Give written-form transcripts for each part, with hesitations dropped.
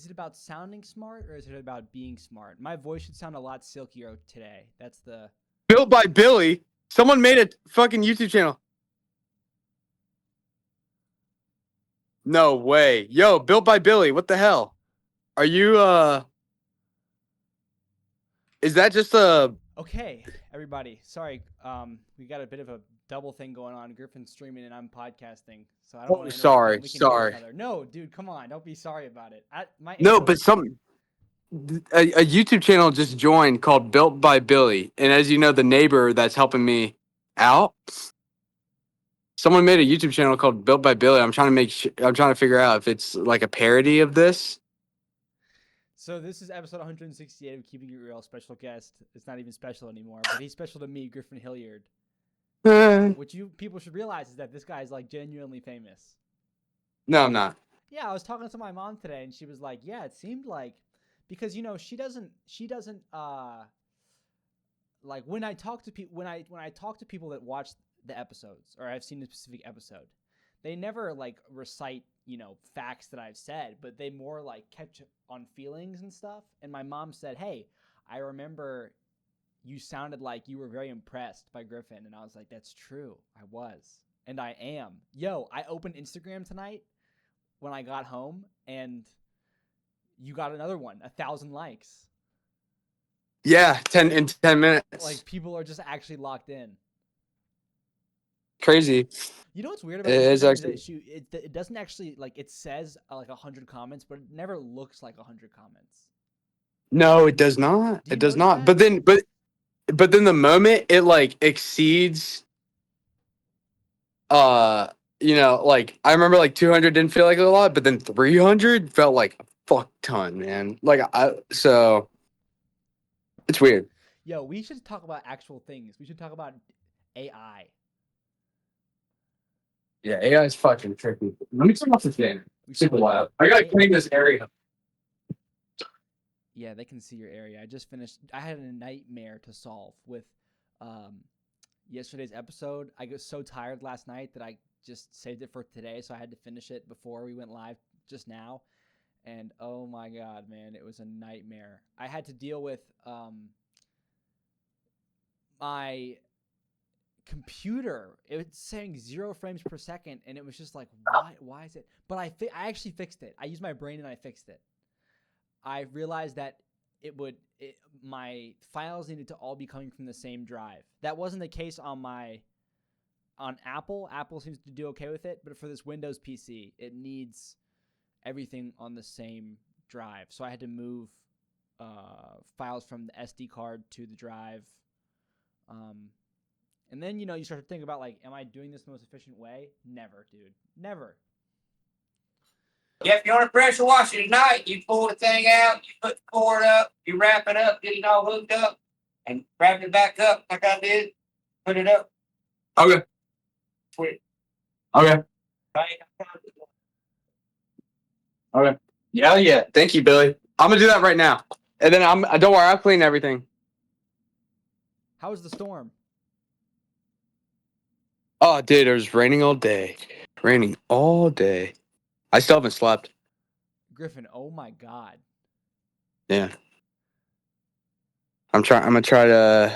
Is it about sounding smart or is it about being smart? My voice should sound a lot silkier today. That's the. Built by Billy. Someone made a fucking YouTube channel. No way. Yo, built by Billy. What the hell? Are you is that just a Okay, everybody. Sorry, we got a bit of a double thing going on. Griffin's streaming and I'm podcasting, so I don't want Oh, to interrupt him. sorry. We can hear each Sorry. other. No, dude, come on. Don't be sorry about it. My No, intro. but a YouTube channel just joined called Built by Billy. And as you know, the neighbor that's helping me out, someone made a YouTube channel called Built by Billy. I'm trying to figure out if it's like a parody of this. So this is episode 168 of Keeping It Real. Special guest. It's not even special anymore, but he's special to me, Griffin Hilliard. No, What you people should realize is that this guy is like genuinely famous. I'm not. Yeah, I was talking to my mom today, and she was like, "Yeah, it seemed like because she doesn't like when I talk to people when I talk to people that watch the episodes or I've seen a specific episode, they never like recite facts that I've said, but they more like catch on feelings and stuff. And my mom said, "Hey, I remember you sounded like you were very impressed by Griffin," and I was like, "That's true, I was, and I am." Yo, I opened Instagram tonight when I got home, and you got another one, 1,000 likes. Yeah, 10 minutes. Like people are just actually locked in. Crazy. You know what's weird about It is Instagram is actually. that it doesn't actually like it says like 100 comments, but it never looks like 100 comments. No, it does not. Do It you does notice not. that? But then the moment it like exceeds uh like I remember like 200 didn't feel like a lot, but then 300 felt like a fuck ton, man. So it's weird. Yo, we should talk about actual things. We should talk about AI. Yeah, AI is fucking tricky. Let me turn off the fan. We should Super like loud. I gotta A- clean this area. yeah, they can see your area. I just finished. I had a nightmare to solve with um, yesterday's episode. I was so tired last night that I just saved it for today, so I had to finish it before we went live just now. And oh my god, man, it was a nightmare. I had to deal with my computer. It was saying 0 frames per second, and it was just like, why is it? But I actually fixed it. I used my brain and I fixed it. I realized that my files needed to all be coming from the same drive. That wasn't the case on Apple. Apple seems to do okay with it, but for this Windows PC, it needs everything on the same drive. So I had to move files from the SD card to the drive. And then you start to think about like, am I doing this the most efficient way? Never, dude. Never. Yeah, if you want to pressure wash it tonight, you pull the thing out, you put the cord up, you wrap it up, get it all hooked up, and wrap it back up like I did. Put it up. Okay. Sweet. Okay. Right. Okay. Yeah. Thank you, Billy. I'm gonna do that right now. And then don't worry, I'll clean everything. How was the storm? Oh, dude, it was raining all day. Raining all day. I still haven't slept. Griffin, oh my god. Yeah. I'm gonna try to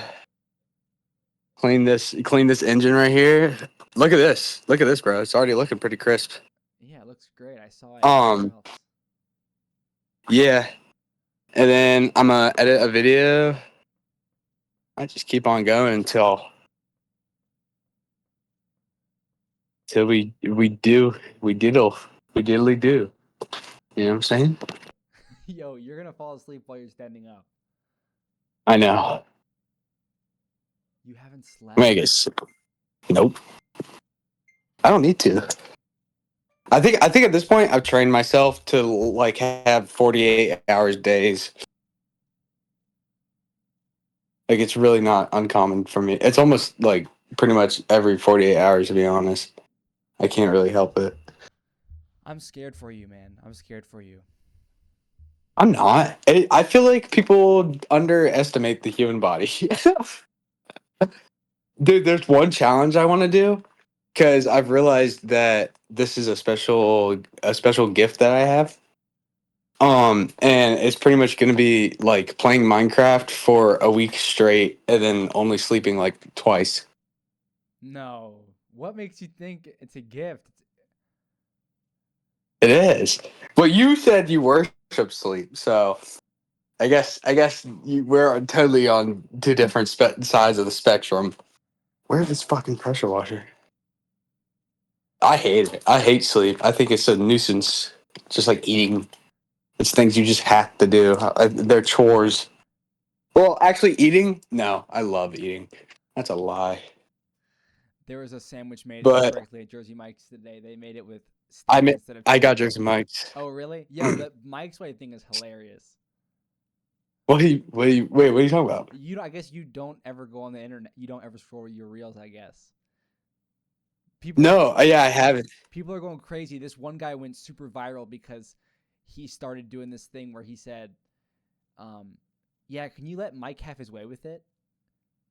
clean this engine right here. Look at this. Look at this, bro. It's already looking pretty crisp. Yeah, it looks great. I saw it. Everywhere else. Yeah. And then I'm gonna edit a video. I just keep on going until we diddly do. You know what I'm saying? Yo, you're gonna fall asleep while you're standing up. I know. You haven't slept. Vegas. Nope. I don't need to. I think at this point I've trained myself to like have 48 hours days. Like it's really not uncommon for me. It's almost like pretty much every 48 hours to be honest. I can't really help it. I'm scared for you, man. I'm scared for you. I'm not. I feel like people underestimate the human body. Dude, there's one challenge I want to do because I've realized that this is a special gift that I have. And it's pretty much going to be like playing Minecraft for a week straight and then only sleeping like twice. No. What makes you think it's a gift? It is. But you said you worship sleep, so I guess we're totally on two different sides of the spectrum. Where's this fucking pressure washer? I hate it. I hate sleep. I think it's a nuisance. Just like eating. It's things you just have to do. They're chores. Well, actually, eating? No, I love eating. That's a lie. There was a sandwich made But incorrectly at Jersey Mike's today. They made it with I steak mean, instead of I got chicken. Jersey Mike's. Oh, really? Yo, the Mike's Way thing is hilarious. What are you? Wait, what are you talking about? I guess you don't ever go on the internet. You don't ever scroll your reels, I guess. No, yeah, I haven't. People are going crazy. This one guy went super viral because he started doing this thing where he said, yeah, can you let Mike have his way with it?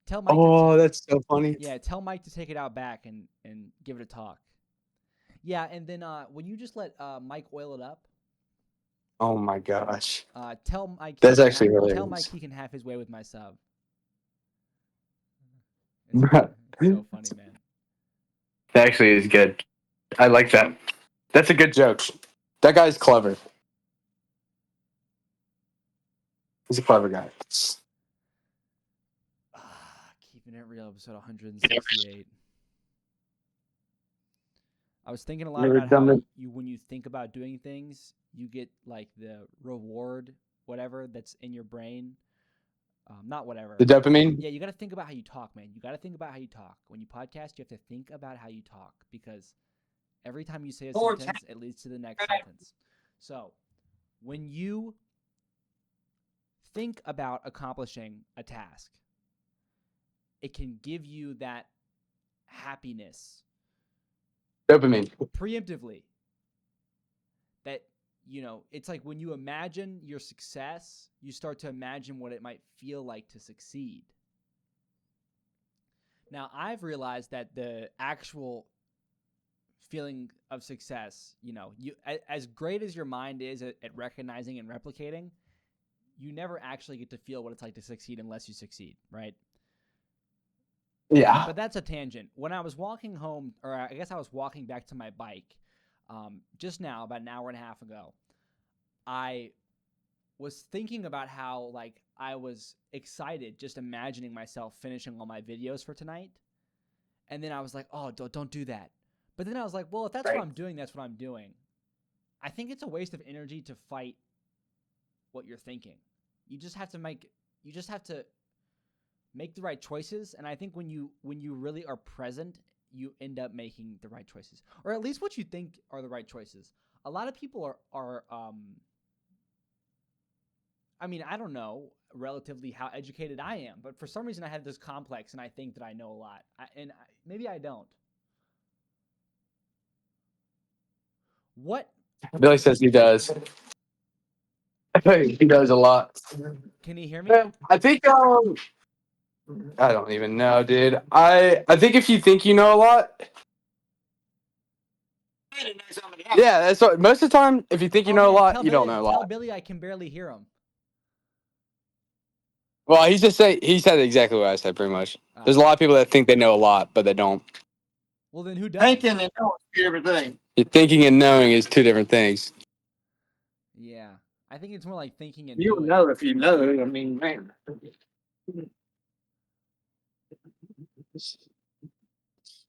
Tell Mike That's so funny. tell Mike to take it out back and give it a talk. Yeah, and then when you just let Mike oil it up, Oh my gosh. tell Mike That's actually hilarious. tell Mike he can have his way with my sub. It's so funny, man. That actually is good. I like that. That's a good joke. That guy's clever. He's a clever guy. Keeping it real, episode 168. I was thinking a lot about how when you think about doing things, you get like the reward, whatever that's in your brain. Not whatever. The dopamine? Yeah, you got to think about how you talk, man. You got to think about how you talk. When you podcast, you have to think about how you talk because every time you say a sentence, it leads to the next sentence. So, when you think about accomplishing a task, it can give you that happiness Dopamine. preemptively. That, it's like when you imagine your success, you start to imagine what it might feel like to succeed. Now, I've realized that the actual feeling of success, as great as your mind is at recognizing and replicating, you never actually get to feel what it's like to succeed unless you succeed, right? Yeah. But that's a tangent. When I was walking home, or I guess I was walking back to my bike just now, about an hour and a half ago, I was thinking about how I was excited just imagining myself finishing all my videos for tonight. And then I was like, oh, don't do that. But then I was like, well, if that's what I'm doing, that's what I'm doing. I think it's a waste of energy to fight what you're thinking. You just have to make the right choices. And I think when you really are present, you end up making the right choices, or at least what you think are the right choices. A lot of people are I mean, I don't know relatively how educated I am, but for some reason I have this complex and I think that I know a lot. Maybe I don't. What? Billy says he does. He does a lot. Can you hear me? I think I don't even know, dude. I think if you think you know a lot. Yeah, that's what, most of the time. If you think you know a lot, you don't know a lot. Tell Billy I can barely hear him. Well, he said exactly what I said, pretty much. There's a lot of people that think they know a lot, but they don't. Well, then who does? Thinking and knowing everything. Thinking and knowing is two different things. Yeah, I think it's more like thinking and You'll doing. know if you know. I mean, man.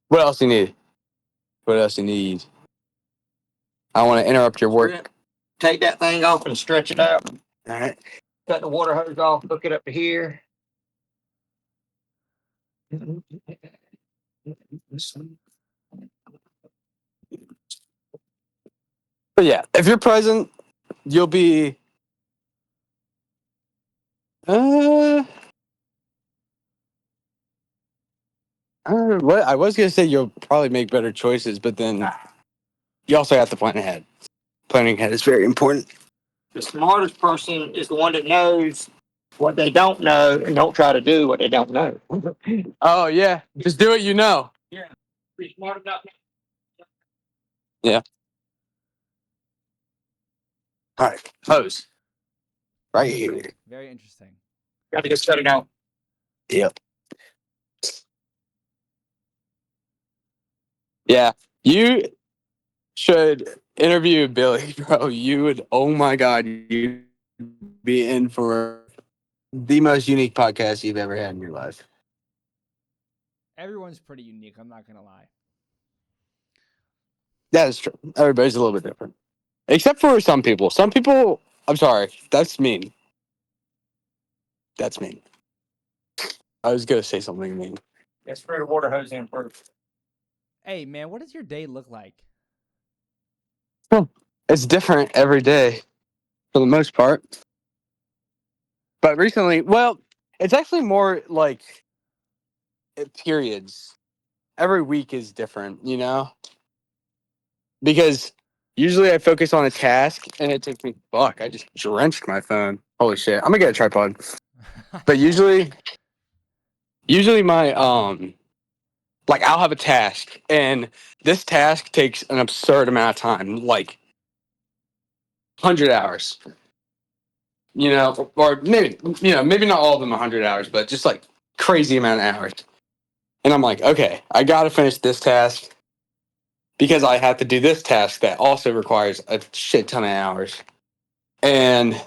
What else do you need? What else do you need? I don't want to interrupt your work. Take that thing off and stretch it out. All right. Cut the water hose off, hook it up to here. But yeah, if you're present, you'll be. What I was gonna say, you'll probably make better choices, but then you also have to plan ahead. Planning ahead is very important. The smartest person is the one that knows what they don't know and don't try to do what they don't know. Oh yeah, just do what you know. Yeah, be smart enough. Yeah. All right, hose. Right here. Very interesting. Got to get started out. Yep. Yeah, you should interview Billy, bro. You would, oh my God, you'd be in for the most unique podcast you've ever had in your life. Everyone's pretty unique. I'm not gonna lie. That is true. Everybody's a little bit different. Except for some people. Some people, I'm sorry, that's mean. That's mean. I was going to say something mean. Let's spray the water hose in first. Hey man, what does your day look like? It's different every day for the most part. But recently, well, it's actually more like periods. Every week is different, you know? Because usually I focus on a task and it takes me, fuck, I just drenched my phone. Holy shit. I'm going to get a tripod. But usually my, like I'll have a task and this task takes an absurd amount of time, like 100 hours. You know, or maybe, you know, maybe not all of them 100 hours, but just like crazy amount of hours. And I'm like, okay, I got to finish this task because I have to do this task that also requires a shit ton of hours. And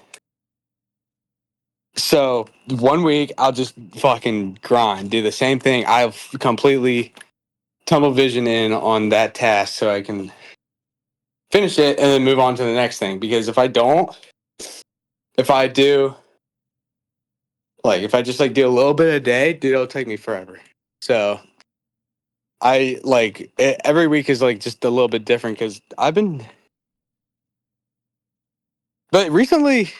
so 1 week, I'll just fucking grind, do the same thing. I'll completely tunnel vision in on that task so I can finish it and then move on to the next thing. Because if I don't, if I do, like, if I just like do a little bit a day, dude, it'll take me forever. So I like it, every week is like just a little bit different because but recently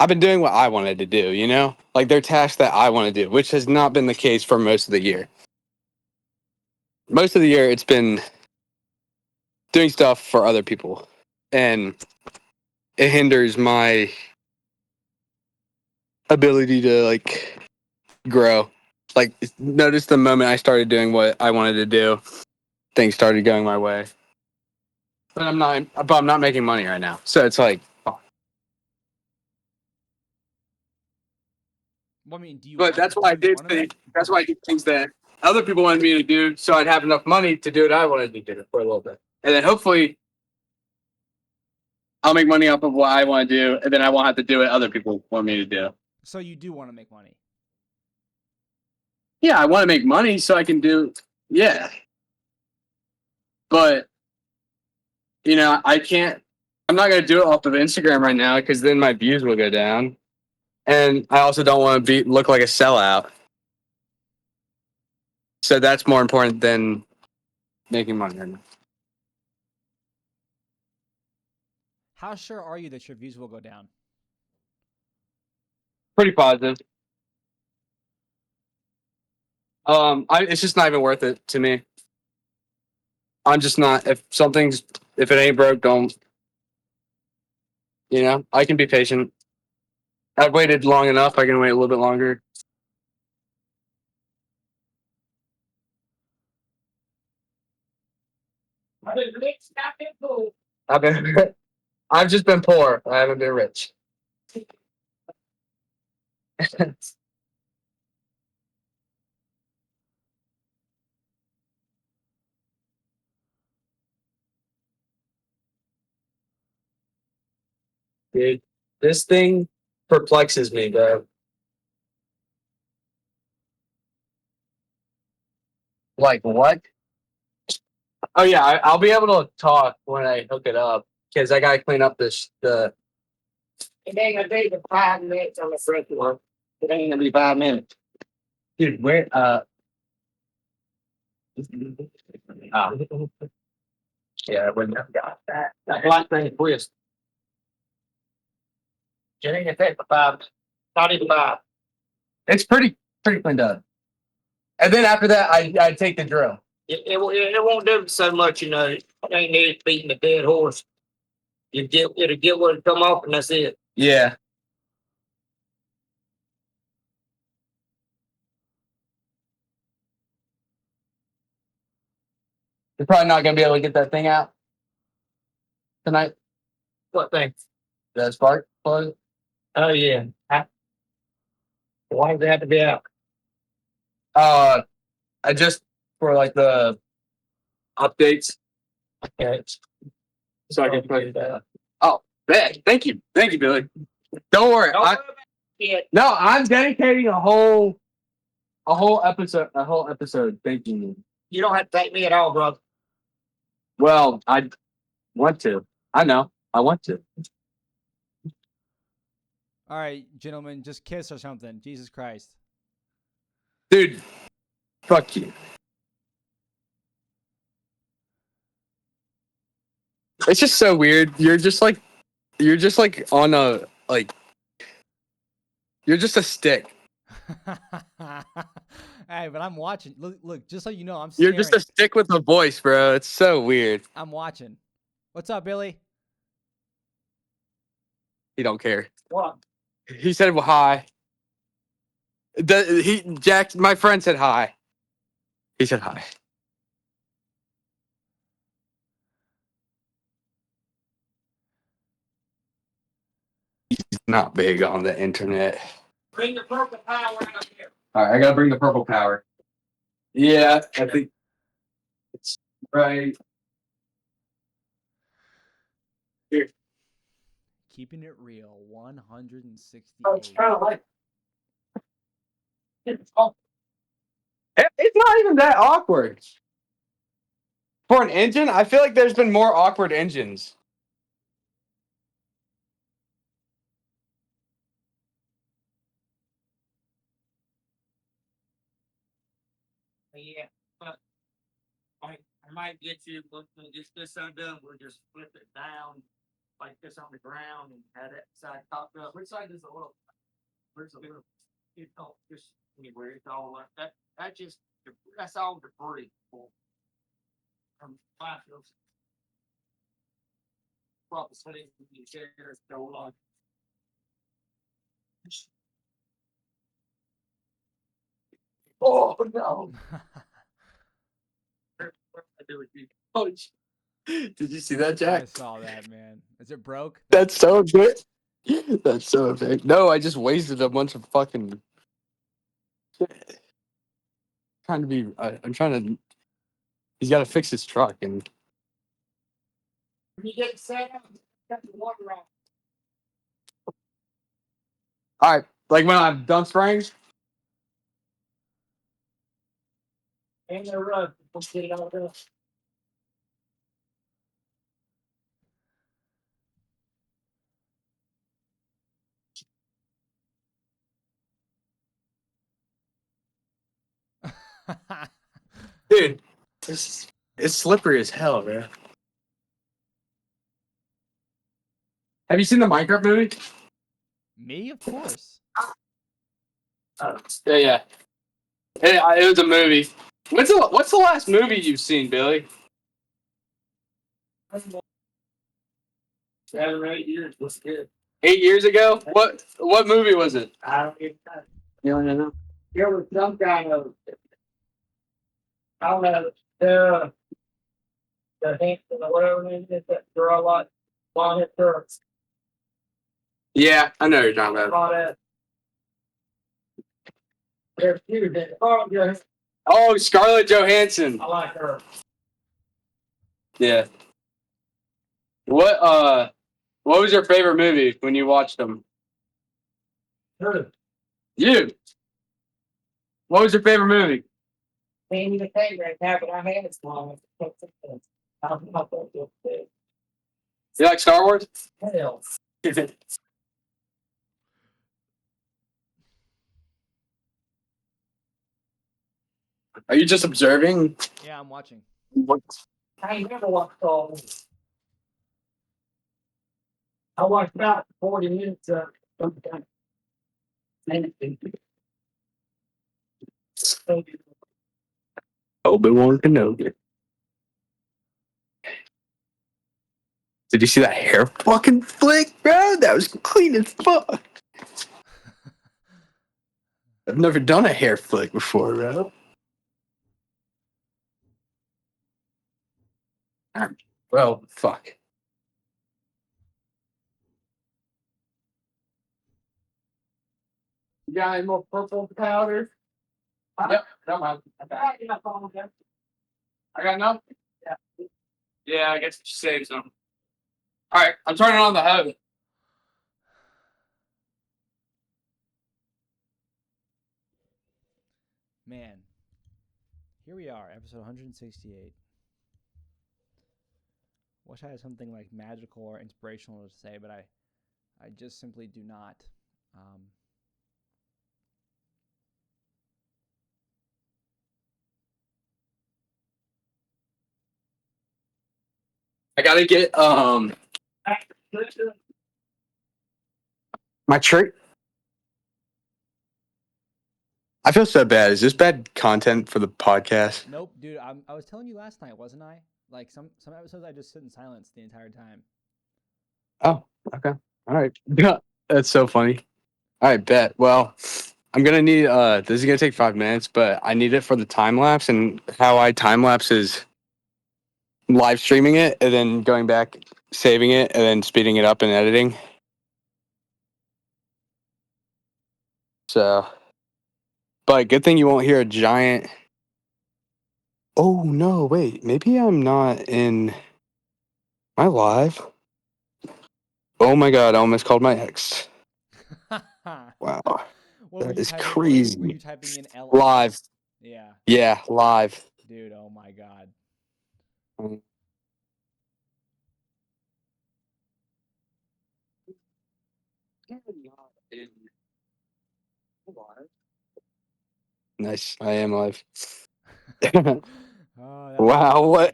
I've been doing what I wanted to do, you know, like they're tasks that I want to do, which has not been the case for most of the year. Most of the year, it's been doing stuff for other people, and it hinders my ability to like grow. Like, notice the moment I started doing what I wanted to do, things started going my way. But I'm not making money right now, so it's like. Well, I mean, do you? But that's why I did things. That's why I did things that other people wanted me to do, so I'd have enough money to do what I wanted to do for a little bit, and then hopefully I'll make money off of what I want to do, and then I won't have to do what other people want me to do. So you do want to make money? Yeah, I want to make money so I can do. Yeah, but you know, I can't. I'm not gonna do it off of Instagram right now because then my views will go down, and I also don't want to look like a sellout. So that's more important than making money right now. How sure are you that your views will go down? Pretty positive. It's just not even worth it to me. I'm just not. If it ain't broke, don't. You know, I can be patient. I've waited long enough. I can wait a little bit longer. I've been, I've just been poor. I haven't been rich. Dude, this thing perplexes me, bro. Like what? Oh yeah, I'll be able to talk when I hook it up because I gotta clean up the. It ain't gonna be 5 minutes on the front door. It ain't gonna be 5 minutes, dude. Where oh. Yeah, I wouldn't have got that. That black thing twist. It ain't gonna take 5. Not even 5. It's pretty cleaned up. And then after that, I take the drill. It won't do so much, you know. It ain't need beating the dead horse. It'll get what it come off, and that's it. Yeah. You're probably not gonna be able to get that thing out tonight. What thing? That spark plug? Oh yeah. Why does it have to be out? I just for like the updates, Okay. so I can put that. Oh, thank you, Billy. Don't worry. No, I'm dedicating a whole episode. Thank you. You don't have to thank me at all, bro. Well, I want to. I know. I want to. All right, gentlemen, just kiss or something. Jesus Christ. Dude, fuck you. It's just so weird. You're just like on a like you're just a stick. Hey, but I'm watching. Look, just so you know, I'm You're staring. just a stick with a voice, bro. It's so weird. I'm watching. What's up, Billy? He don't care. What? He said, "Well, hi." Jack, my friend said hi. He said hi. He's not big on the internet. Bring the purple power out here. All right, I gotta bring the purple power. Yeah, I think it's right here. Keeping it real, 168. Oh, it's kind of like It's not even that awkward. For an engine, I feel like there's been more awkward engines. yeah. But I might get you. We'll get this undone. We'll just flip it down like this on the ground and have that side topped up. Which side does it look? Where's the little? You know, just anywhere. It's all like that. That's all debris from bicycles. Probably sitting in the chairs go on. Oh no! Oh, Did you see that, I Jack? saw that, man. Is it broke? That's so good. That's so big. No, I just wasted a bunch of fucking. Trying to be. I'm trying to. He's got to fix his truck, and When you get set up, cut the water off. all right, like when I'm done spraying. And the rug. We'll get it all done. Dude, it's slippery as hell, bro. Have you seen the Minecraft movie? Me, of course. Yeah. It was a movie. What's the last movie you've seen, Billy? 7 or 8 years. What's good? 8 years ago? What movie was it? I don't even know. You don't know? There was some kind of, I don't know, the Hampton or whatever it is that girl like long hair curls. Yeah, I know what you're talking about. All that. There's two that, oh, yeah, Oh, Scarlett Johansson. I like her. Yeah. What was your favorite movie when you watched them? Her. You. What was your favorite movie? Maybe the favorite now, but I had it long. I'm not that good. You like Star Wars? Hell. Are you just observing? Yeah, I'm watching. What? I ain't never watched all of it. I watched about 40 minutes of something. Obi-Wan Kenobi. Did you see that hair fucking flick, bro? That was clean as fuck. I've never done a hair flick before, bro. Well, fuck. You got any more purple powder? Yep, don't mind. I got enough? Yeah, I guess you saved some. All right, I'm turning on the hose. Man, here we are, episode 168. Wish I had something like magical or inspirational to say, but I just simply do not. I gotta get my shirt. I feel so bad. Is this bad content for the podcast? Nope, dude. I was telling you last night, wasn't I? Like some episodes, I just sit in silence the entire time. Oh, okay. All right. That's so funny. All right, bet. Well, I'm gonna need this is gonna take 5 minutes, but I need it for the time lapse, and how I time lapse is live streaming it and then going back, saving it, and then speeding it up and editing. So, but good thing you won't hear a giant. Oh no, wait, maybe I'm not in my live. Oh my god, I almost called my ex. Wow, What were that you is typing? crazy. Were you typing in LOL? Live. Yeah. Yeah, live. Dude, oh my god. Nice, I am live. Oh, that Wow, what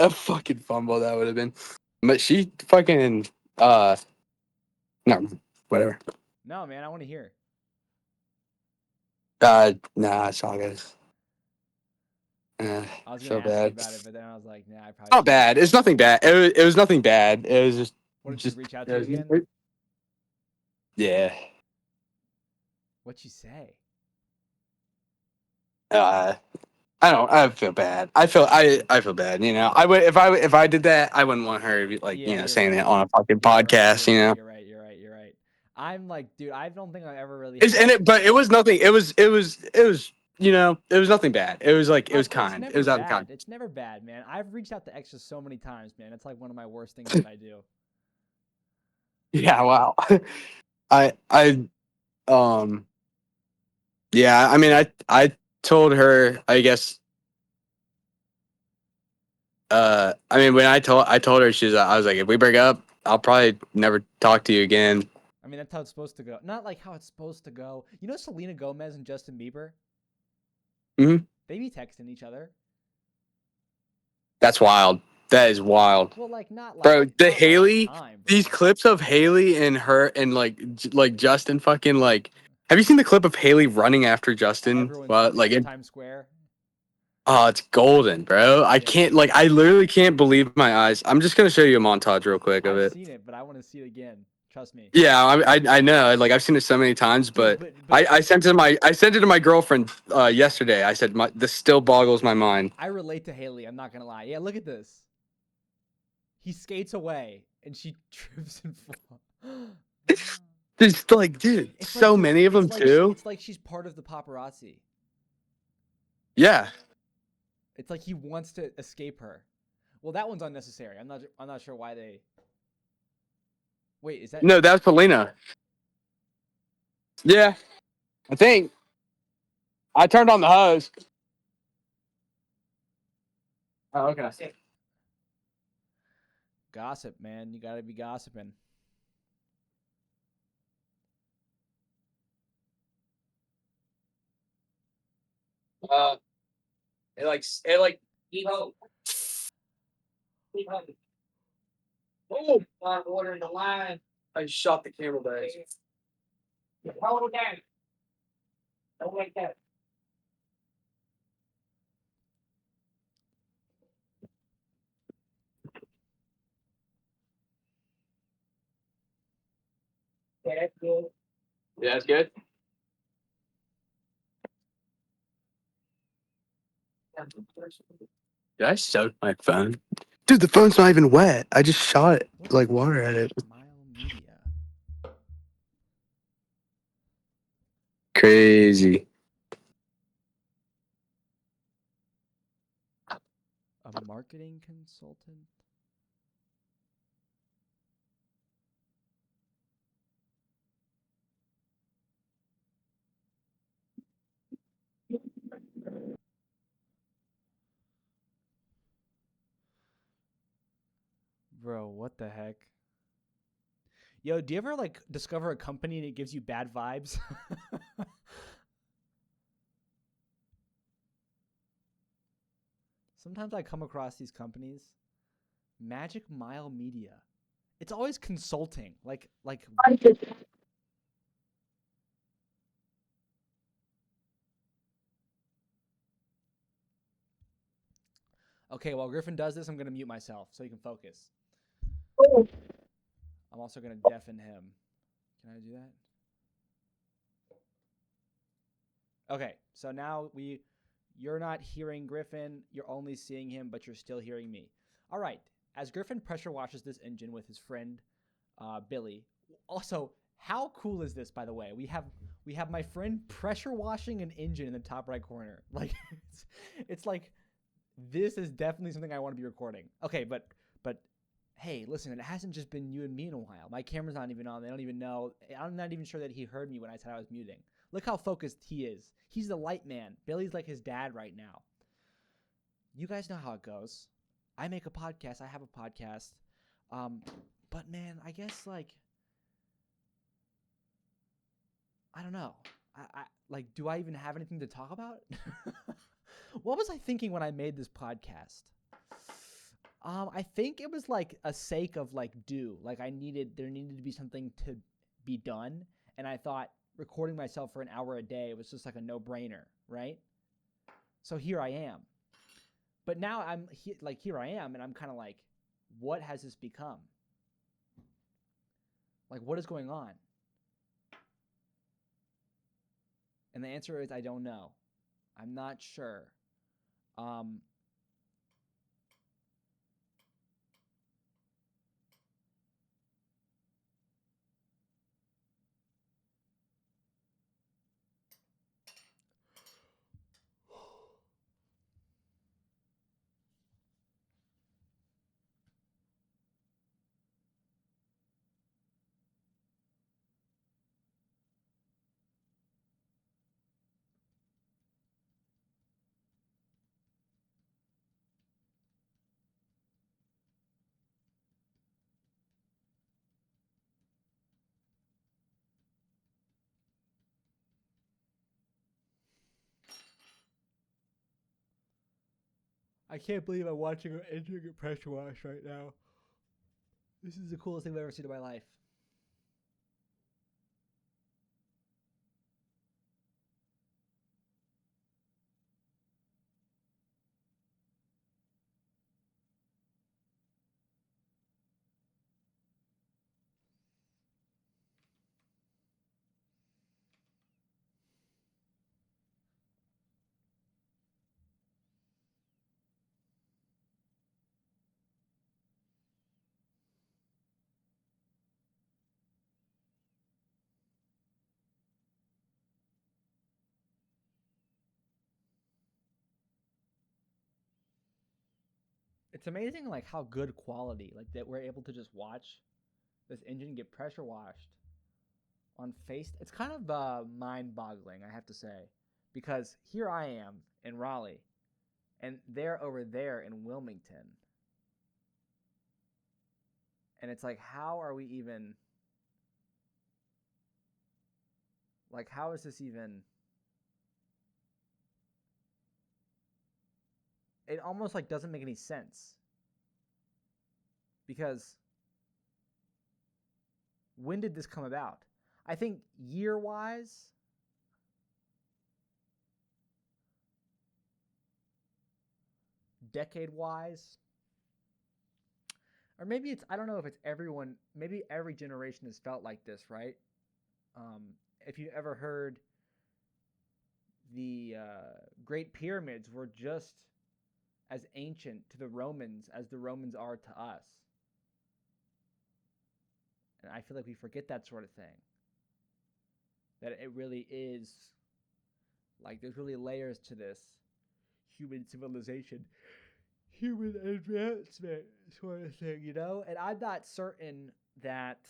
a fucking fumble that would have been. But she fucking no, whatever. No, man, I want to hear. Nah, it's all good. I was So gonna ask you bad. about it, but then I was like, nah, I probably Not shouldn't. bad. It's nothing bad. It was nothing bad. It was just. What did just she reach out to you again? Yeah. What'd she say? I feel bad. I feel bad. You know, I would if I did that, I wouldn't want her to be like Yeah, you're saying right. that on a fucking You're right, podcast. you're You right, know. You're right. You're right. I'm like, dude, I don't think I ever really. But it was nothing. It was you know, it was nothing bad. It was like it was It's kind. never It was out of bad. kind. It's never bad, man. I've reached out to exes so many times, man. It's like one of my worst things that I do. Yeah. Wow. I yeah. I mean, I told her. I guess. I mean, when I told her, I was like, if we break up, I'll probably never talk to you again. I mean, that's how it's supposed to go. Not like how it's supposed to go. You know, Selena Gomez and Justin Bieber. Mm-hmm. They be texting each other. That's wild. That is wild. Well, like not like Bro, the not Haley, all the time, these like, clips of Haley and her and like Justin fucking like. Have you seen the clip of Haley running after Justin? everyone's Well, like in Times Square. oh, it's golden, bro. I Yeah. can't I literally can't believe my eyes. I'm just gonna show you a montage real quick of I've it. seen it, but I want to see it again. Trust me. Yeah, I know. Like I've seen it so many times, Dude, but but I sent it to my girlfriend yesterday. I said this still boggles my mind. I relate to Haley. I'm not gonna lie. Yeah, look at this. He skates away, and she trips and falls. There's like, dude, It's so like, many of them too. It's like she's part of the paparazzi. Yeah. It's like he wants to escape her. Well, that one's unnecessary. I'm not sure why they. Wait, is that? No, that's Selena. Yeah, I think I turned on the hose. Oh, okay. Gossip, man. You gotta be gossiping. It like Evo. oh, Ordering the line. I shot the camera back. Hold it down. Don't wake up. Yeah, that's good. Yeah, that's good. Did I soak my phone? Dude, the phone's not even wet. I just shot it like water at it. Mile Media. crazy. A marketing consultant? Bro, what the heck? Yo, do you ever like discover a company and it gives you bad vibes? Sometimes I come across these companies. Magic Mile Media. It's always consulting. Like okay, while Griffin does this, I'm gonna mute myself so he can focus. I'm also gonna deafen him. Can I do that? Okay, so now you're not hearing Griffin, you're only seeing him, but you're still hearing me. All right, as Griffin pressure washes this engine with his friend Billy. Also, how cool is this, by the way? We have my friend pressure washing an engine in the top right corner. Like it's like this is definitely something I want to be recording. Okay, but hey, listen, it hasn't just been you and me in a while. My camera's not even on. They don't even know. I'm not even sure that he heard me when I said I was muting. Look how focused he is. He's the light man. Billy's like his dad right now. You guys know how it goes. I make a podcast. I have a podcast. But man, I guess like I don't know. I like, do I even have anything to talk about? What was I thinking when I made this podcast? I think it was like a sake of like like there needed to be something to be done, and I thought recording myself for an hour a day was just like a no-brainer, right? So here I am. But now here I am, and I'm kind of like, what has this become? Like, what is going on? And the answer is I don't know. I'm not sure. I can't believe I'm watching an engine get pressure washed right now. This is the coolest thing I've ever seen in my life. It's amazing like how good quality, like that we're able to just watch this engine get pressure washed on face. It's kind of mind-boggling, I have to say, because here I am in Raleigh, and they're over there in Wilmington, and it's like, how are we even? Like, how is this even? It almost like doesn't make any sense because when did this come about? I think year-wise, decade-wise, or maybe it's, I don't know if it's everyone, maybe every generation has felt like this, right? If you ever heard the Great Pyramids were just as ancient to the Romans as the Romans are to us. And I feel like we forget that sort of thing. that it really is like there's really layers to this human civilization, human advancement sort of thing, you know? And I'm not certain that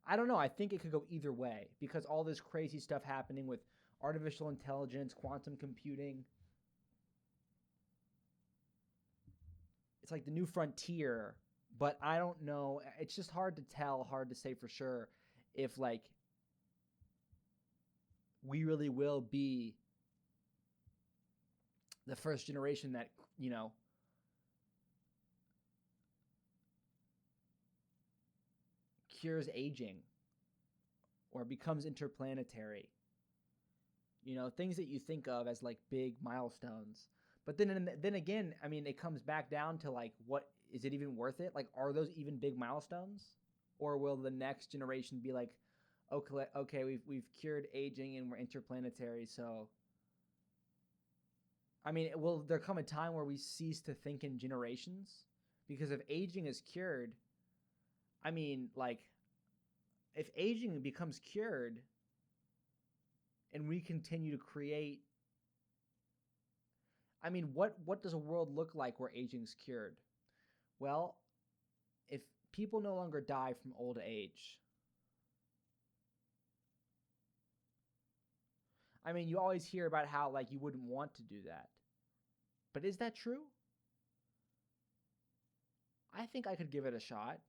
I don't know. I think it could go either way because all this crazy stuff happening with artificial intelligence, quantum computing. It's like the new frontier, but I don't know. It's just hard to tell, hard to say for sure if like we really will be the first generation that, you know, cures aging or becomes interplanetary. You know, things that you think of as like big milestones. But then again, I mean, it comes back down to like, what is it even worth it? Like, are those even big milestones, or will the next generation be like, okay, we've cured aging and we're interplanetary, so. I mean, will there come a time where we cease to think in generations? Because if aging is cured, I mean, like, if aging becomes cured and we continue to create, I mean, what does a world look like where aging's cured? Well, if people no longer die from old age, I mean, you always hear about how like you wouldn't want to do that. But is that true? I think I could give it a shot.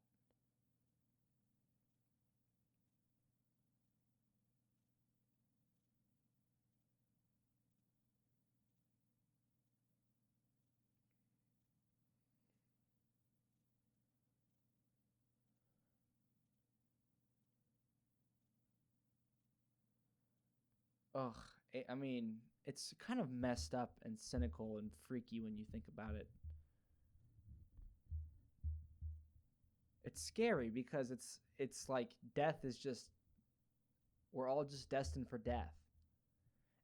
Ugh, I mean, it's kind of messed up and cynical and freaky when you think about it. It's scary because it's like death is just we're all just destined for death.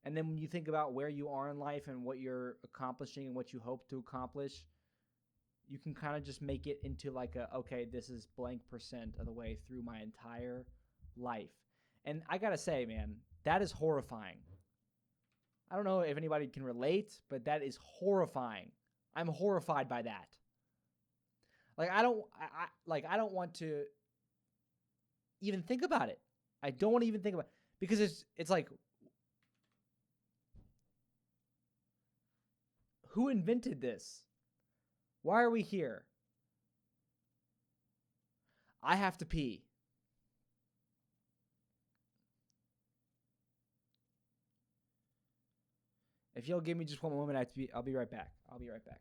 And then when you think about where you are in life and what you're accomplishing and what you hope to accomplish, you can kind of just make it into like a okay, this is blank percent of the way through my entire life. And I got to say, man, that is horrifying. I don't know if anybody can relate, but that is horrifying. I'm horrified by that. Like I don't want to even think about it. I don't want to even think about it because it's like who invented this? Why are we here? I have to pee. If you'll give me just one moment, I'll be right back. I'll be right back.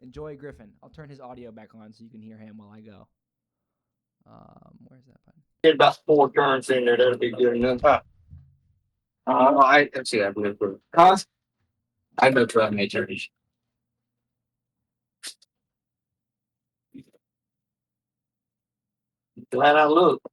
Enjoy Griffin. I'll turn his audio back on so you can hear him while I go. Where's that button? Get about 4 turns in there. That'll be good enough. I see that blue for cars. I know 12 major. Glad I looked.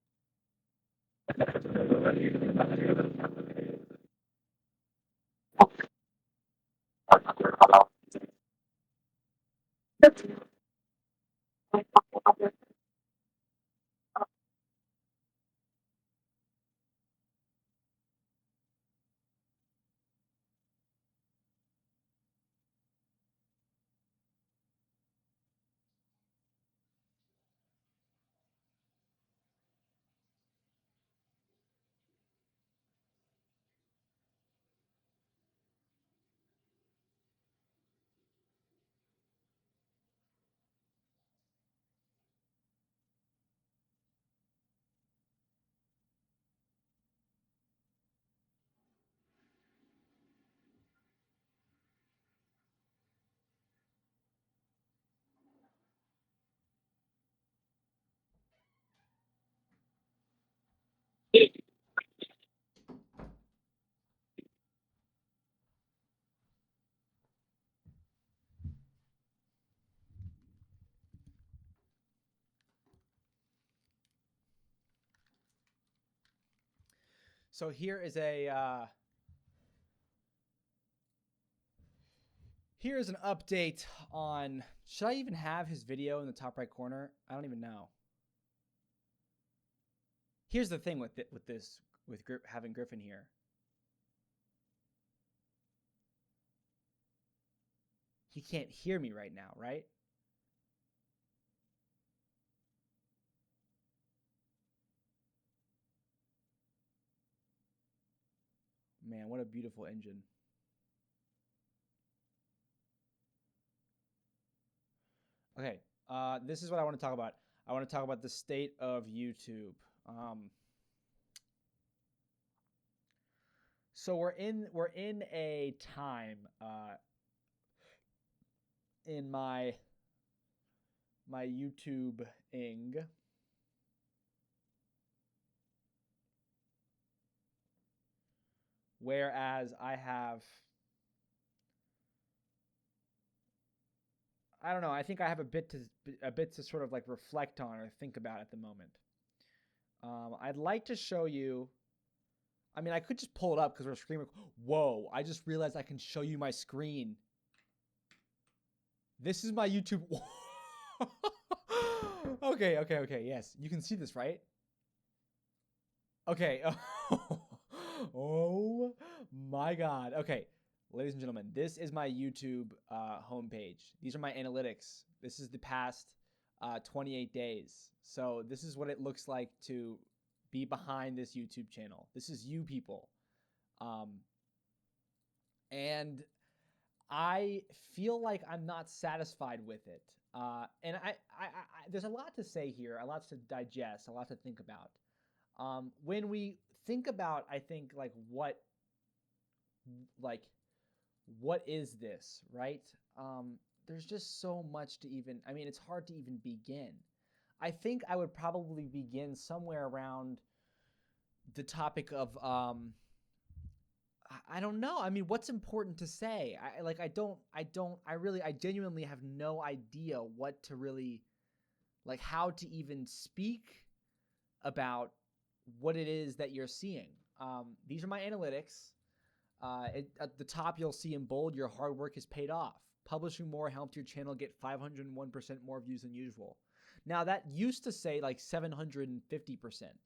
So Here's an update on, should I even have his video in the top right corner? I don't even know. Here's the thing with having Griffin here. He can't hear me right now, right? Man, what a beautiful engine. Okay, this is what I want to talk about. I want to talk about the state of YouTube. So we're in a time in my YouTube-ing whereas I don't know, I think I have a bit to sort of like reflect on or think about at the moment. I'd like to show you, I mean, I could just pull it up because we're screen. Whoa, I just realized I can show you my screen. This is my YouTube. Okay. Yes, you can see this, right? Okay. Oh my God. Okay, ladies and gentlemen, this is my YouTube homepage. These are my analytics. This is the past 28 days. So this is what it looks like to be behind this YouTube channel. This is you people. And I feel like I'm not satisfied with it. And I there's a lot to say here, a lot to digest, a lot to think about. When we think about, I think, what is this, right? There's just so much to even, I mean, it's hard to even begin. I think I would probably begin somewhere around the topic of, I don't know. I mean, what's important to say? I genuinely have no idea what to really, how to even speak about what it is that you're seeing. These are my analytics. At the top, you'll see in bold, your hard work has paid off. Publishing more helped your channel get 501% more views than usual. Now, that used to say 750%,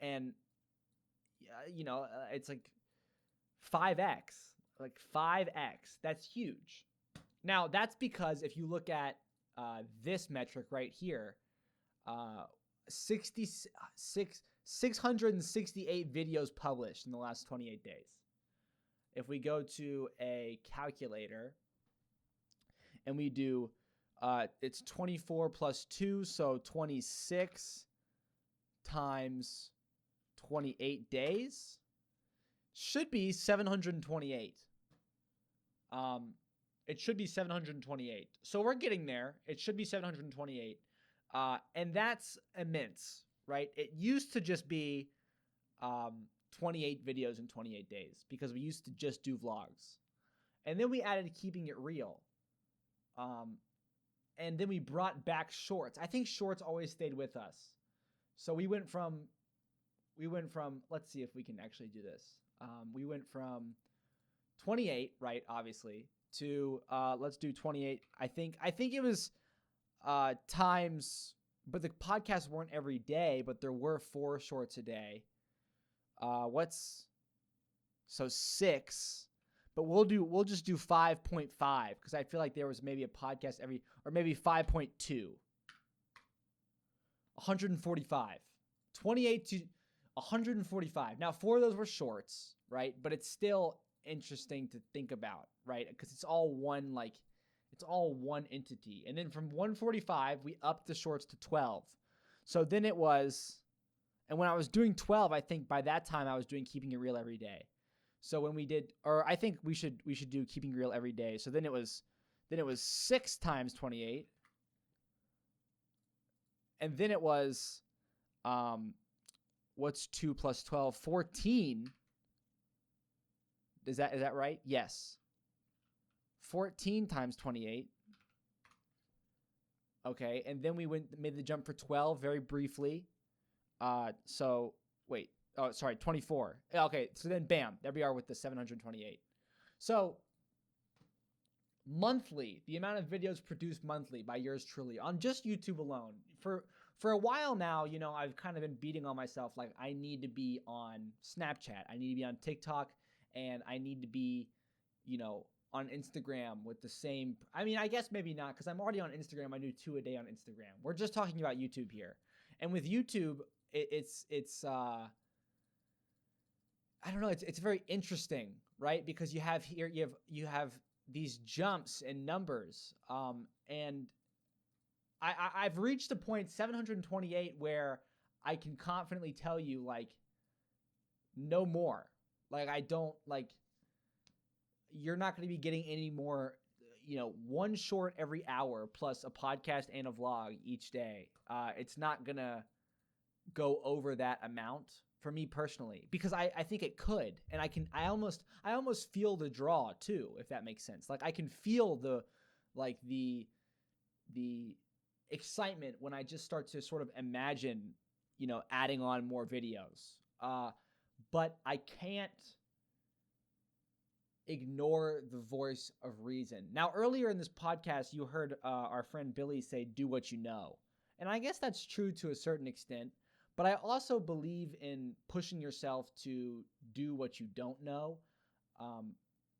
and, it's 5x, 5x. That's huge. Now, that's because if you look at this metric right here, 668 videos published in the last 28 days. If we go to a calculator and we do, it's 24 plus 2, so 26 times 28 days should be 728. It should be 728. So we're getting there. It should be 728. And that's immense, right? It used to just be 28 videos in 28 days because we used to just do vlogs. And then we added keeping it real. And then we brought back shorts. I think shorts always stayed with us. So we went from, let's see if we can actually do this. We went from 28, right, obviously, to let's do 28. I think it was times, but the podcasts weren't every day, but there were 4 shorts a day. So 6, but we'll just do 5.5 because I feel like there was maybe a podcast every, or maybe 5.2. 145. 28 to 145. Now 4 of those were shorts, right? But it's still interesting to think about, right? Because it's all one entity. And then from 145, we upped the shorts to 12. So then it was, and when I was doing 12, I think by that time I was doing keeping it real every day. So when we did, or I think we should do keeping it real every day. So then it was 6 times 28. And then it was, what's 2 plus 12? 14. Is that right? Yes. 14 times 28. Okay, and then we made the jump for 12 very briefly. So wait. Oh, sorry, 24. Okay, so then bam, there we are with the 728. So monthly, the amount of videos produced monthly by yours truly on just YouTube alone. For a while now, you know, I've kind of been beating on myself like I need to be on Snapchat, I need to be on TikTok, and I need to be, you know, on Instagram with the same. I mean, I guess maybe not, because I'm already on Instagram. I do 2 a day on Instagram. We're just talking about YouTube here, and with YouTube, it's I don't know. It's very interesting, right? Because you have these jumps in numbers, and I've reached a point 728 where I can confidently tell you like no more. Like I don't like. You're not going to be getting any more, you know, one short every hour plus a podcast and a vlog each day. It's not going to go over that amount for me personally, because I think it could, and I almost feel the draw too, if that makes sense. Like I can feel the excitement when I just start to sort of imagine, you know, adding on more videos. But I can't ignore the voice of reason. Now, earlier in this podcast, you heard our friend Billy say, do what you know. And I guess that's true to a certain extent, but I also believe in pushing yourself to do what you don't know,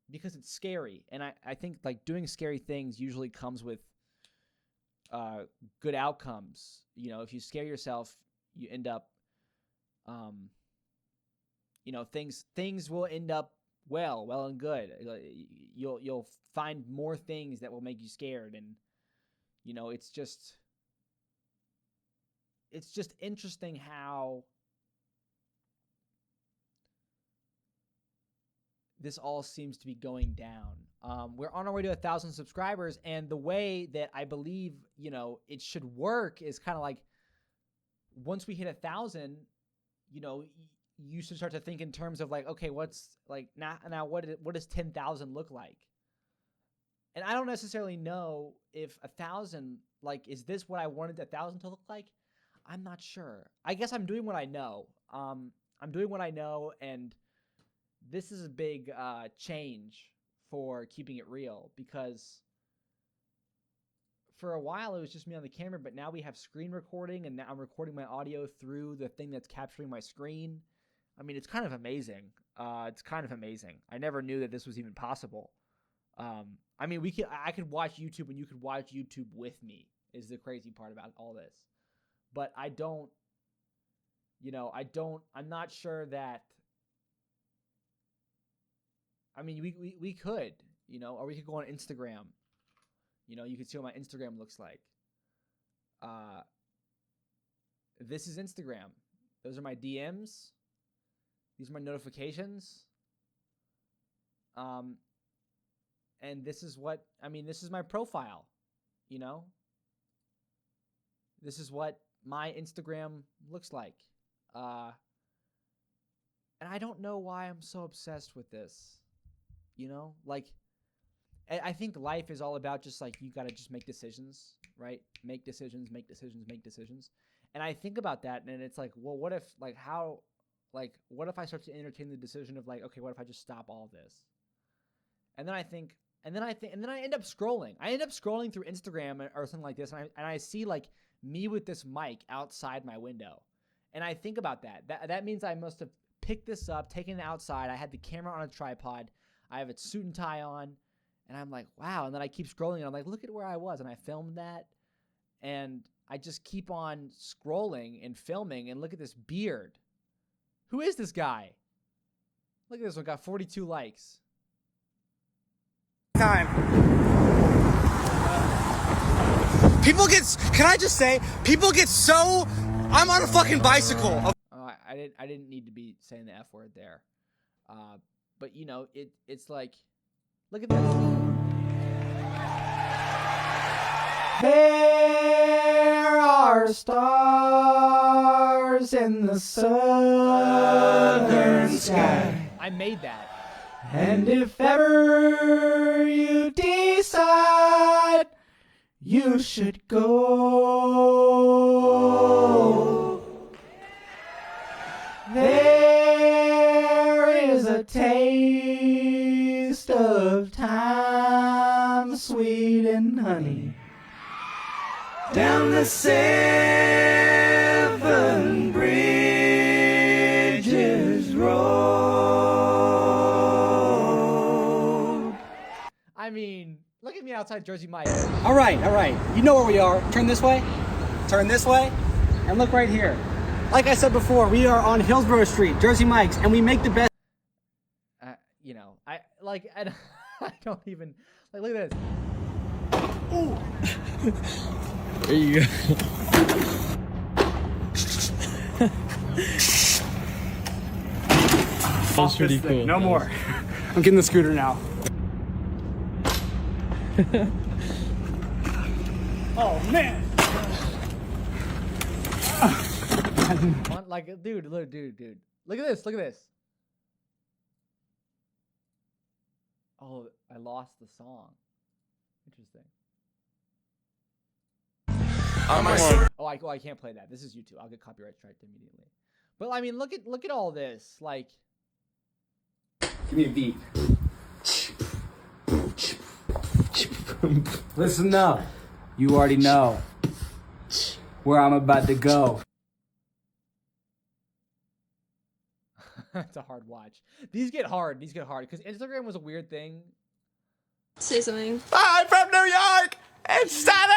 because it's scary. And I think like doing scary things usually comes with good outcomes. You know, if you scare yourself, you end up, you know, things will end up well and good. You'll find more things that will make you scared, and you know, it's just interesting how this all seems to be going down. We're on our way to 1,000 subscribers, and the way that I believe, you know, it should work is kind of like once we hit 1,000, you know, you should start to think in terms of like, okay, what's like now what does 10,000 look like? And I don't necessarily know if 1,000, like, is this what I wanted 1,000 to look like? I'm not sure. I guess I'm doing what I know. I'm doing what I know, and this is a big change for keeping it real, because for a while it was just me on the camera, but now we have screen recording, and now I'm recording my audio through the thing that's capturing my screen. I mean, it's kind of amazing. It's kind of amazing. I never knew that this was even possible. I mean, I could watch YouTube and you could watch YouTube with me, is the crazy part about all this. But I don't, you know, I'm not sure that, I mean, we could, you know, or we could go on Instagram. You know, you could see what my Instagram looks like. This is Instagram. Those are my DMs. These are my notifications. And this is what, I mean, this is my profile, you know? This is what my Instagram looks like. And I don't know why I'm so obsessed with this, you know? Like, I think life is all about just like, you got to just make decisions, right? Make decisions. And I think about that, and it's like, well, what if, like, what if I start to entertain the decision of like, okay, what if I just stop all this? And then I end up scrolling. I end up scrolling through Instagram or something like this, and I see like me with this mic outside my window. And I think about that. That means I must have picked this up, taken it outside. I had the camera on a tripod. I have a suit and tie on. And I'm like, wow. And then I keep scrolling, and I'm like, look at where I was. And I filmed that. And I just keep on scrolling and filming. And look at this beard. Who is this guy? Look at this one. Got 42 likes. Time. Can I just say, people get so, I'm on a fucking bicycle. I didn't need to be saying the F word there. But you know, it's like, look at this. There are stars in the southern sky. I made that. And if ever you decide you should go, there is a taste of time sweet and honey. Down the 7 bridges road. I mean, look at me outside Jersey Mike. All right. You know where we are. Turn this way, and look right here. Like I said before, we are on Hillsborough Street, Jersey Mike's, and we make the best. You know, I don't even like. Look at this. Ooh. There you go. That's pretty cool. No more. I'm getting the scooter now. Oh man. Like, dude. Look at this. Look at this. Oh, I lost the song. Interesting. Oh, I can't play that. This is YouTube. I'll get copyright striked immediately. But I mean, look at all this. Like, Give me a beat. Listen up. You already know where I'm about to go. it's a hard watch. These get hard because Instagram was a weird thing. Say something. I'm from New York. It's Saturday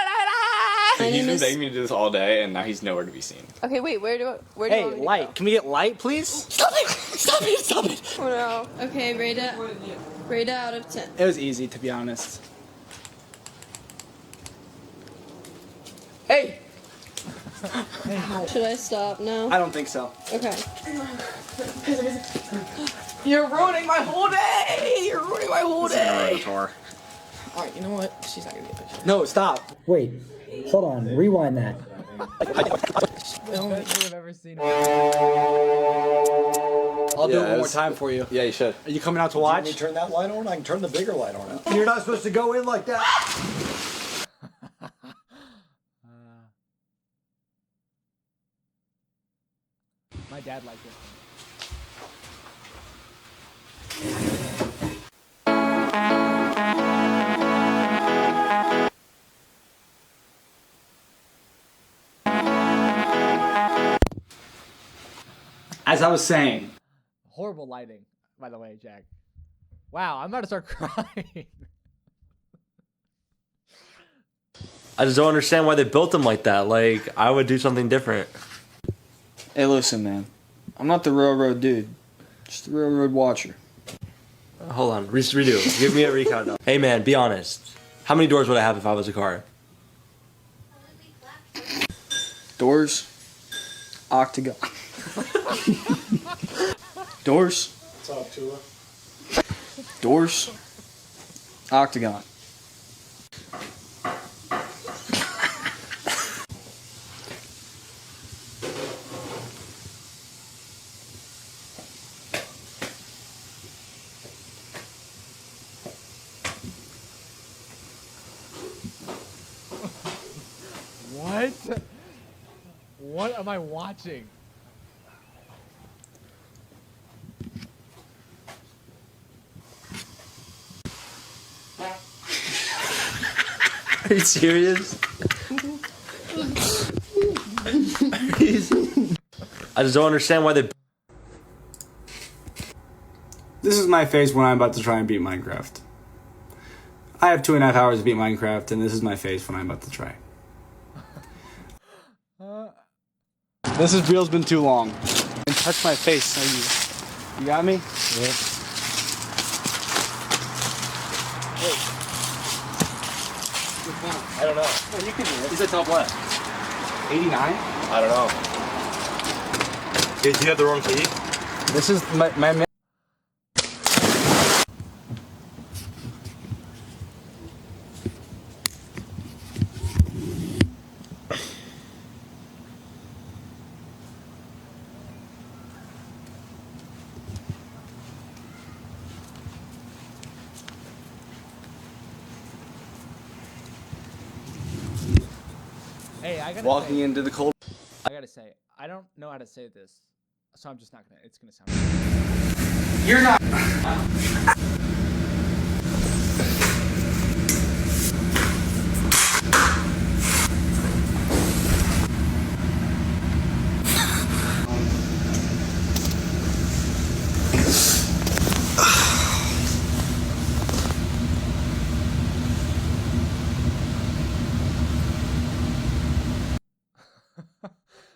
night. He's been begging me to do this all day, and now he's nowhere to be seen. Okay, wait. Where do you Hey, want me to light. go? Can we get light, please? Stop it. Oh no. Okay, rate it out of 10. It was easy, to be honest. Hey! Should I stop now? I don't think so. Okay. You're ruining my whole day! Alright, you know what? She's not gonna get a picture. No, stop. Wait, hold on. Rewind that. The only thing I've ever seen. I'll do it one more time for you. Yeah, you should. Are you coming out to watch? Can you turn that light on? I can turn the bigger light on it. You're not supposed to go in like that. My dad liked it. As I was saying. Horrible lighting, by the way, Jack. Wow, I'm about to start crying. I just don't understand why they built them like that. Like, I would do something different. Hey, listen, man. I'm not the railroad dude. Just the railroad watcher. Hold on, redo. Give me a recount now. Hey man, be honest. How many doors would I have if I was a car? Doors. Octagon. Doors. What's up, Tula? Doors. Octagon. What? What am I watching? Are you serious? I just don't understand why they... This is my face when I'm about to try and beat Minecraft. I have 2.5 hours to beat Minecraft, and this is my face when I'm about to try. This reel's been too long. And touch my face. You got me? Yeah. I don't know. Oh, you can do it. He's at top left. 89? I don't know. Did you have the wrong key? This is my Hey, I gotta walking say, into the cold. I gotta say, I don't know how to say this, so I'm just not gonna. It's gonna sound. You're not.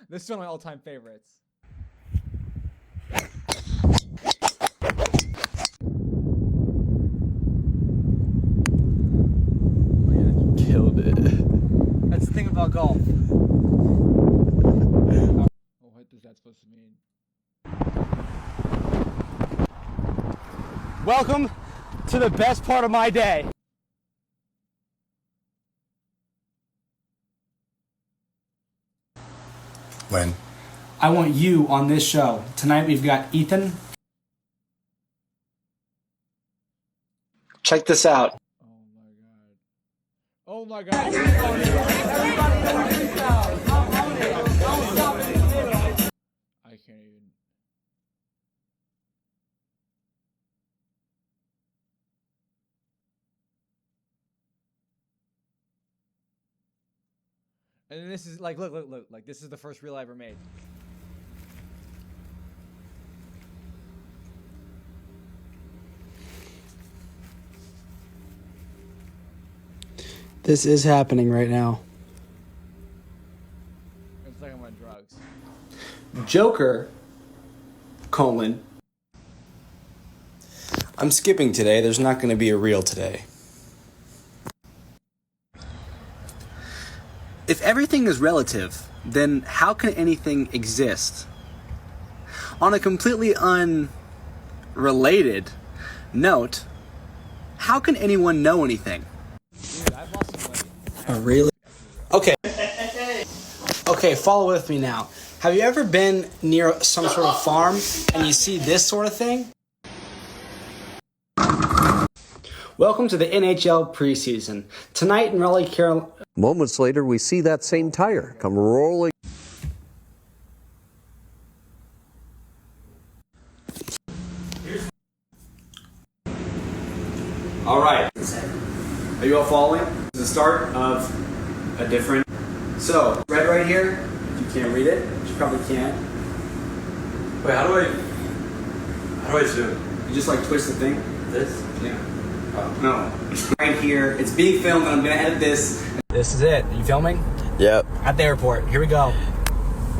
This is one of my all-time favorites. Killed it. That's the thing about golf. What is that supposed to mean? Welcome to the best part of my day. When? I want you on this show. Tonight we've got Ethan. Check this out. Oh my god. I can't even. And then this is like, look, like this is the first reel I ever made. This is happening right now. It's like I'm on drugs. Joker, colon. I'm skipping today. There's not going to be a reel today. If everything is relative, then how can anything exist? On a completely unrelated note, how can anyone know anything? Dude, I've lost some weight. Oh, really? Okay. Okay, follow with me now. Have you ever been near some sort of farm and you see this sort of thing? Welcome to the NHL preseason. Tonight in Raleigh, Carolina. Moments later, we see that same tire come rolling. All right. Are you all following? This is the start of a different. So, red right here. If you can't read it, which you probably can't. Wait, how do I do it? You just like twist the thing. This? Yeah. No. Right here. It's being filmed, and I'm gonna edit this. This is it. Are you filming? Yep. At the airport. Here we go.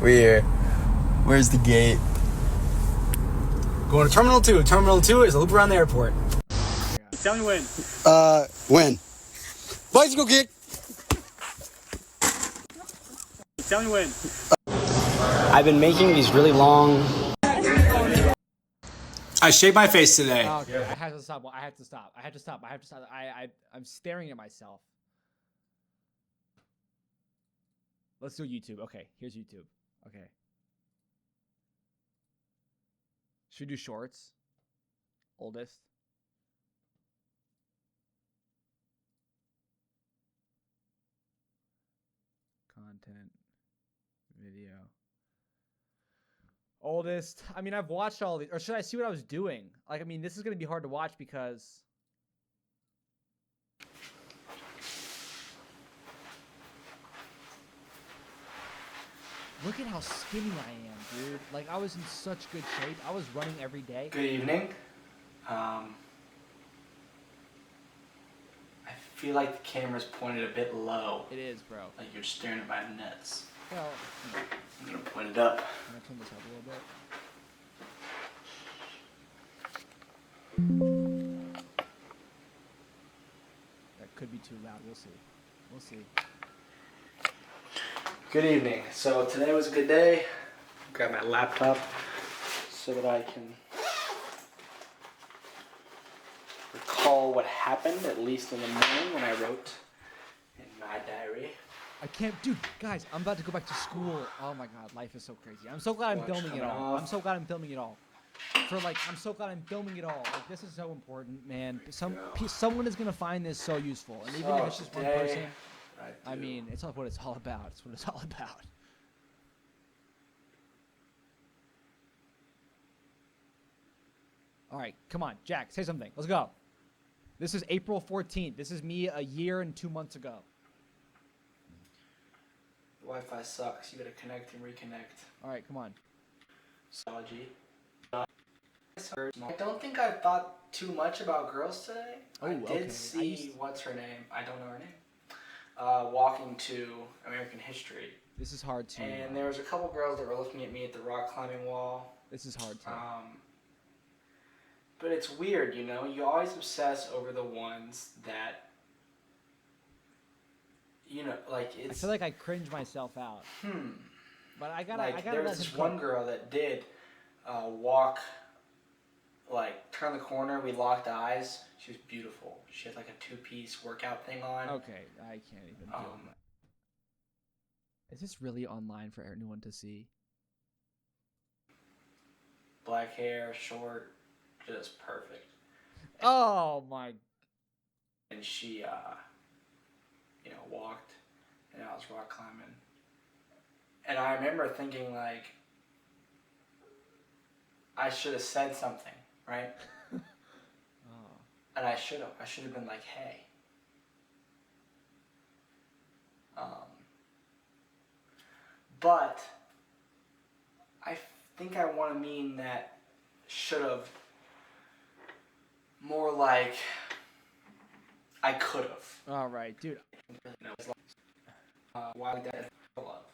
We're here. Where's the gate? Going to Terminal 2. Terminal 2 is a loop around the airport. Tell me when. When? Bicycle kick. Tell me when. I've been making these really long. I shaved my face today. Oh, okay. I have to stop. I have to stop. I have to stop. I have to stop. I'm staring at myself. Let's do YouTube. Okay, here's YouTube. Okay. Should we do shorts? Oldest. Content. Video. Oldest. I mean, I've watched all these. Or should I see what I was doing? Like, I mean, this is going to be hard to watch because... Look at how skinny I am, dude. Like, I was in such good shape. I was running every day. Good evening. I feel like the camera's pointed a bit low. It is, bro. Like you're staring at my nuts. Well, I'm gonna point it up. I'm gonna turn this up a little bit. That could be too loud. We'll see. We'll see. Good evening. So today was a good day. Grab my laptop so that I can recall what happened, at least in the morning when I wrote in my diary. I can't, dude, guys, I'm about to go back to school. Oh my god, life is so crazy. I'm so glad I'm filming it all. I'm so glad I'm filming it all. I'm so glad I'm filming it all. Like, this is so important, man. Someone is gonna find this so useful, and even if it's just one person, I mean, it's not what it's all about. It's what it's all about. All right, come on, Jack, say something. Let's go. This is April 14th. This is me a year and 2 months ago. Wi-Fi sucks. You gotta connect and reconnect. All right, come on. Psychology. I don't think I thought too much about girls today. Oh, I did okay. see what's her name. I don't know her name. walking to American History. This is hard too. And there was a couple girls that were looking at me at the rock climbing wall. This is hard too. But it's weird, you know. You always obsess over the ones that, you know, like I it's. feel like I cringe myself out. But I gotta. Like I gotta there let was him this cook. one girl that did walk, like turn the corner. We locked eyes. She was beautiful. She had like a 2-piece workout thing on. Okay, I can't even deal with that. Is this really online for anyone to see? Black hair, short, just perfect. Oh my! And she, you know, walked, and I was rock climbing. And I remember thinking like, I should have said something, right? And I should have. I should have been like, hey. But I think I want to mean that should have more like I could have. All right, dude. Why that love?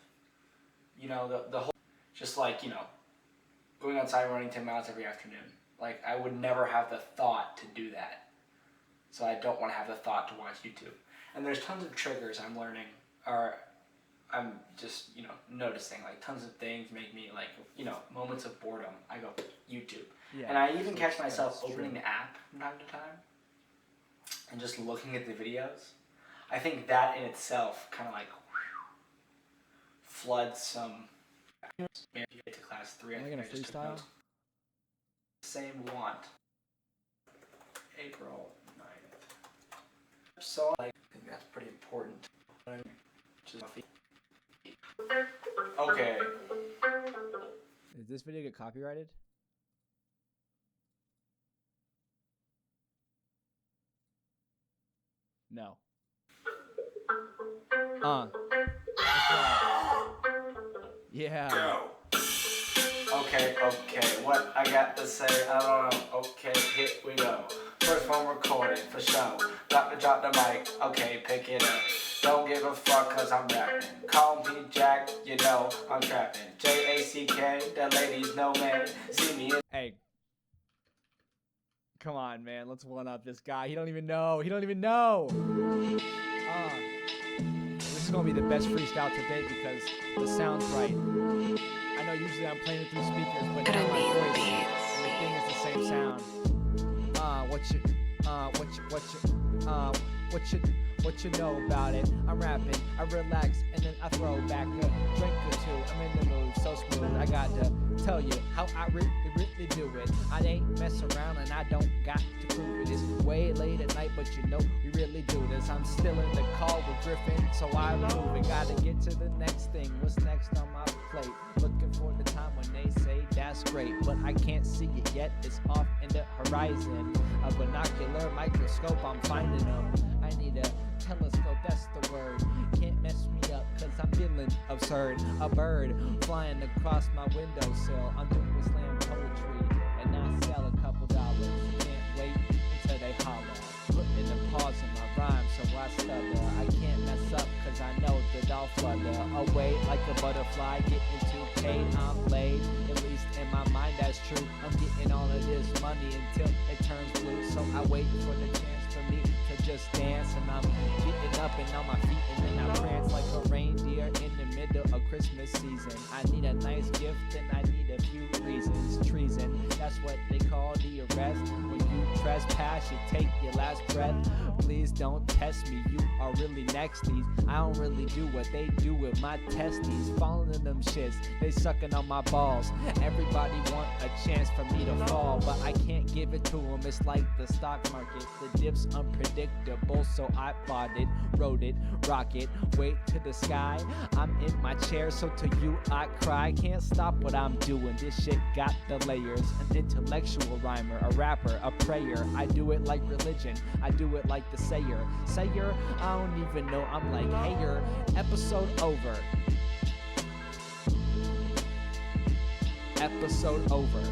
You know, the whole, just like, you know, going outside running 10 miles every afternoon. Like, I would never have the thought to do that. So I don't want to have the thought to watch YouTube. And there's tons of triggers I'm learning, or I'm just, you know, noticing. Like, tons of things make me, like, you know, moments of boredom. I go, YouTube. Yeah, and I even catch myself opening the app from time to time and just looking at the videos. I think that in itself kind of like floods some. Maybe you get to class 3. Am I gonna freestyle? Same want. April 9th. So I think that's pretty important. Okay. Did this video get copyrighted? No. Yeah. Okay, what I got to say, I don't know. Okay, here we go. First one recorded, for sure. Got to drop the mic, okay, pick it up. Don't give a fuck cause I'm rapping. Call me Jack, you know I'm trapping. J-A-C-K, the ladies know me. See me in. Hey. Come on, man. Let's one up this guy. He don't even know. He don't even know. This is going to be the best freestyle to date because the sound's right. I know usually I'm playing it through speakers, but now my voice and the thing is the same sound. What you know about it? I'm rapping, I relax, and then I throw back a drink or two. I'm in the mood, so smooth. I got to tell you how I really do it. I ain't messing around and I don't got to prove it. It's way late at night, but you know we really do this. I'm still in the call with Griffin, so I move and gotta get to the next thing. What's next on my plate? Looking for the time when they say that's great, but I can't see it yet. It's off in the horizon. A binocular microscope, I'm finding them. I need a telescope, that's the word. Can't mess me up cause I'm feeling absurd. A bird flying across my windowsill. I'm doing slam poetry and I sell a couple dollars. Can't wait until they holler. Putting a pause in my rhyme so I stutter. I can't mess up cause I know that I'll flutter away like a butterfly. Getting too paid, I'm laid. At least in my mind that's true. I'm getting all of this money until it turns blue. So I wait for the chance for me to just dance. And I'm getting up and on my feet and then I prance like a reindeer in the middle of Christmas season. I need a nice gift and I need a few reasons. Treason, that's what they call the arrest. When you trespass, you take your last breath. Please don't test me, you are really nexties. I don't really do what they do with my testes. Falling in them shits, they sucking on my balls. Everybody want a chance for me to fall, but I can't give it to them. It's like the stock market, the dip's unpredictable. So I bought it, wrote it, rock it, wait to the sky. I'm in my chair, so to you I cry. Can't stop what I'm doing, this shit got the layers. An intellectual rhymer, a rapper, a prayer. I do it like religion, I do it like the sayer. Sayer, I don't even know, I'm like, heyer. Episode over. Episode over.